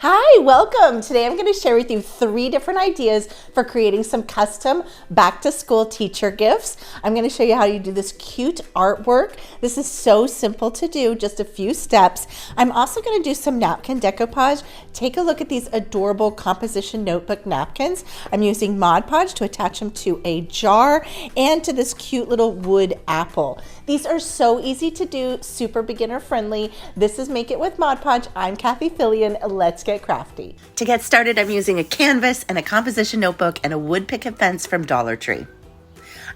Hi, welcome. Today I'm going to share with you 3 different ideas for creating some custom back to school teacher gifts. I'm going to show you how you do this cute artwork. This is so simple to do, just a few steps. I'm also going to do some napkin decoupage. Take a look at these adorable composition notebook napkins. I'm using Mod Podge to attach them to a jar and to this cute little wood apple. These are so easy to do, super beginner friendly. This is Make It with Mod Podge. I'm Cathie. Let's get crafty. To get started, I'm using a canvas and a composition notebook and a wood picket fence from Dollar Tree.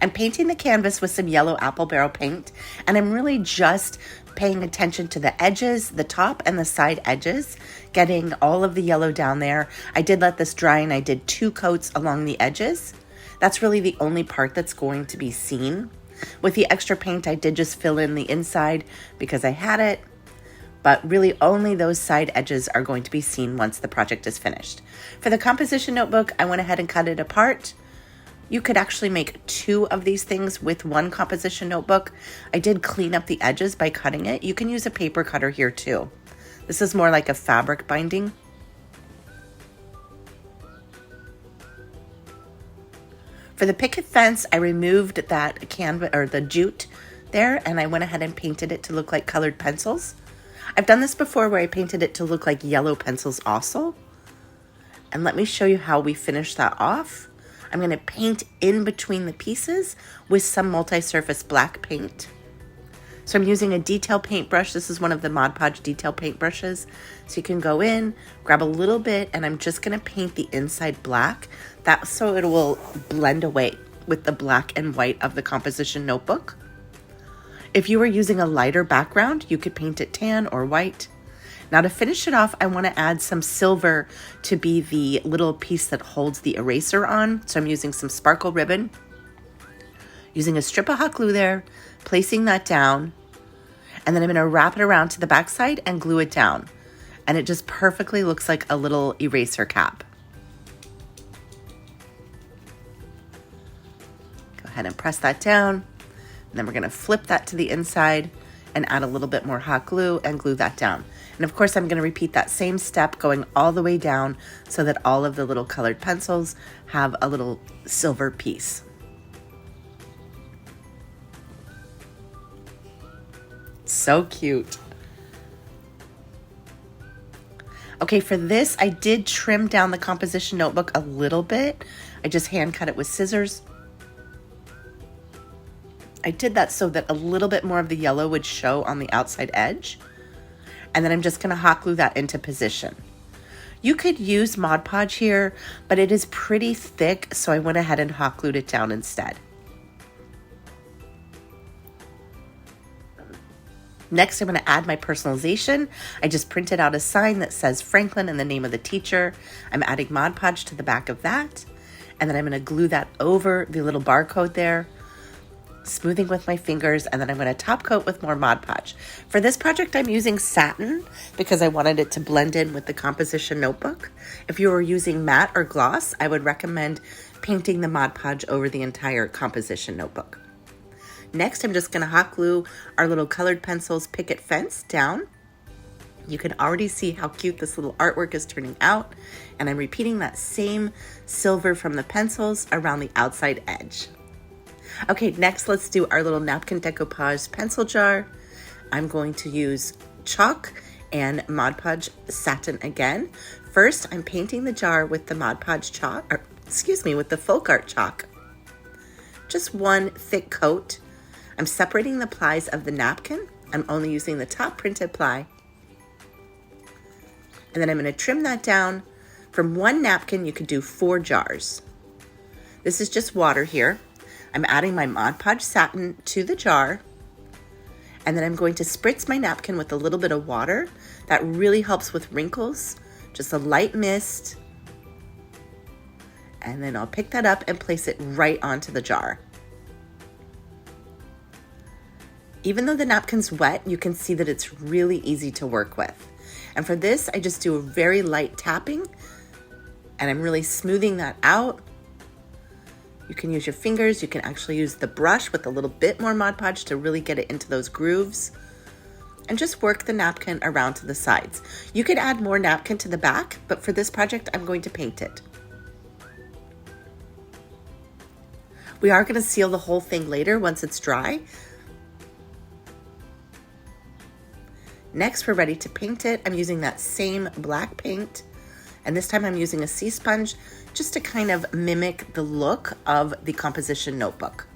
I'm painting the canvas with some yellow apple barrel paint, and I'm really just paying attention to the edges, the top and the side edges, getting all of the yellow down there. I did let this dry and I did 2 coats along the edges. That's really the only part that's going to be seen. With the extra paint, I did just fill in the inside because I had it. But really only those side edges are going to be seen once the project is finished. For the composition notebook, I went ahead and cut it apart. You could actually make 2 of these things with 1 composition notebook. I did clean up the edges by cutting it. You can use a paper cutter here too. This is more like a fabric binding. For the picket fence, I removed that canvas or the jute there, and I went ahead and painted it to look like colored pencils. I've done this before where I painted it to look like yellow pencils also. And let me show you how we finish that off. I'm going to paint in between the pieces with some multi-surface black paint. So I'm using a detail paintbrush. This is one of the Mod Podge detail paintbrushes. So you can go in, grab a little bit, and I'm just going to paint the inside black. That's so it will blend away with the black and white of the composition notebook. If you were using a lighter background, you could paint it tan or white. Now to finish it off, I want to add some silver to be the little piece that holds the eraser on. So I'm using some sparkle ribbon, using a strip of hot glue there, placing that down, and then I'm going to wrap it around to the back side and glue it down. And it just perfectly looks like a little eraser cap. Go ahead and press that down. And then we're going to flip that to the inside and add a little bit more hot glue and glue that down. And of course, I'm going to repeat that same step going all the way down so that all of the little colored pencils have a little silver piece. So cute. Okay, for this, I did trim down the composition notebook a little bit. I just hand cut it with scissors. I did that so that a little bit more of the yellow would show on the outside edge. And then I'm just going to hot glue that into position. You could use Mod Podge here, but it is pretty thick, so I went ahead and hot glued it down instead. Next, I'm going to add my personalization. I just printed out a sign that says Franklin and the name of the teacher. I'm adding Mod Podge to the back of that. And then I'm going to glue that over the little barcode there, smoothing with my fingers, and then I'm going to top coat with more Mod Podge. For this project, I'm using satin because I wanted it to blend in with the composition notebook. If you were using matte or gloss, I would recommend painting the Mod Podge over the entire composition notebook. Next, I'm just going to hot glue our little colored pencils picket fence down. You can already see how cute this little artwork is turning out, and I'm repeating that same silver from the pencils around the outside edge. Okay, next let's do our little napkin decoupage pencil jar. I'm going to use chalk and Mod Podge satin again. First, I'm painting the jar with the Mod Podge chalk, with the FolkArt chalk. Just 1 thick coat. I'm separating the plies of the napkin. I'm only using the top printed ply. And then I'm going to trim that down. From 1 napkin, you could do 4 jars. This is just water here. I'm adding my Mod Podge satin to the jar, and then I'm going to spritz my napkin with a little bit of water. That really helps with wrinkles, just a light mist. And then I'll pick that up and place it right onto the jar. Even though the napkin's wet, you can see that it's really easy to work with. And for this, I just do a very light tapping, and I'm really smoothing that out. You can use your fingers. You can actually use the brush with a little bit more Mod Podge to really get it into those grooves. and just work the napkin around to the sides. You could add more napkin to the back, but for this project, I'm going to paint it. We are going to seal the whole thing later once it's dry. Next, we're ready to paint it. I'm using that same black paint, and this time I'm using a sea sponge just to kind of mimic the look of the composition notebook.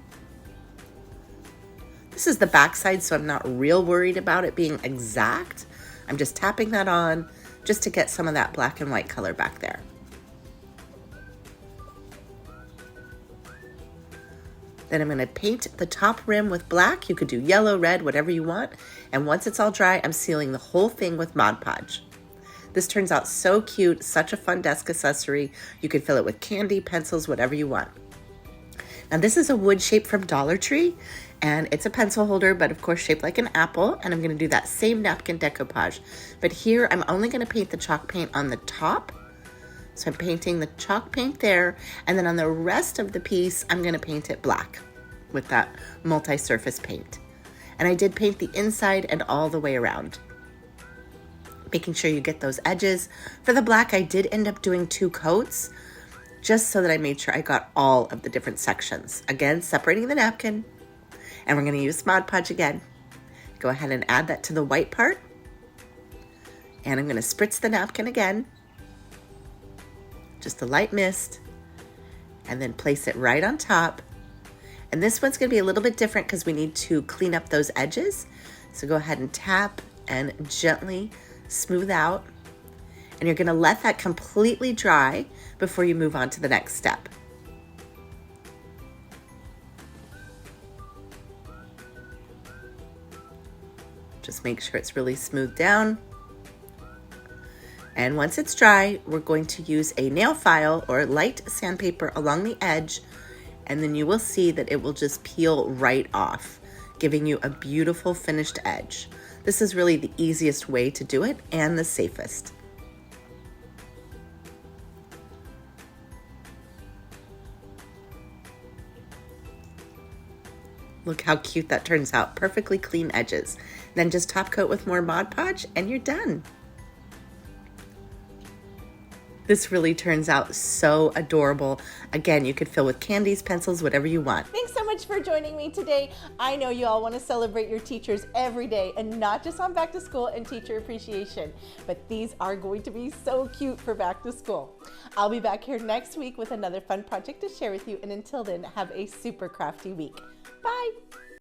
This is the back side, so I'm not real worried about it being exact. I'm just tapping that on just to get some of that black and white color back there. Then I'm going to paint the top rim with black. You could do yellow, red, whatever you want. And once it's all dry, I'm sealing the whole thing with Mod Podge. This turns out so cute, such a fun desk accessory. You could fill it with candy, pencils, whatever you want. Now this is a wood shape from Dollar Tree, and it's a pencil holder, but of course shaped like an apple. And I'm going to do that same napkin decoupage. But here I'm only going to paint the chalk paint on the top. So I'm painting the chalk paint there, and then on the rest of the piece, I'm going to paint it black with that multi-surface paint. And I did paint the inside and all the way around, making sure you get those edges. For the black, I did end up doing 2 coats, just so that I made sure I got all of the different sections. Again, separating the napkin, and we're going to use Mod Podge again. Go ahead and add that to the white part, and I'm going to spritz the napkin again. Just a light mist, and then place it right on top. And this one's going to be a little bit different because we need to clean up those edges. So go ahead and tap and gently smooth out. And you're going to let that completely dry before you move on to the next step. Just make sure it's really smoothed down. And once it's dry, we're going to use a nail file or light sandpaper along the edge, and then you will see that it will just peel right off, giving you a beautiful finished edge. This is really the easiest way to do it and the safest. Look how cute that turns out. Perfectly clean edges. Then just top coat with more Mod Podge and you're done. This really turns out so adorable. Again, you could fill with candies, pencils, whatever you want. Thanks so much for joining me today. I know you all want to celebrate your teachers every day and not just on back to school and teacher appreciation, but these are going to be so cute for back to school. I'll be back here next week with another fun project to share with you, and until then, have a super crafty week. Bye.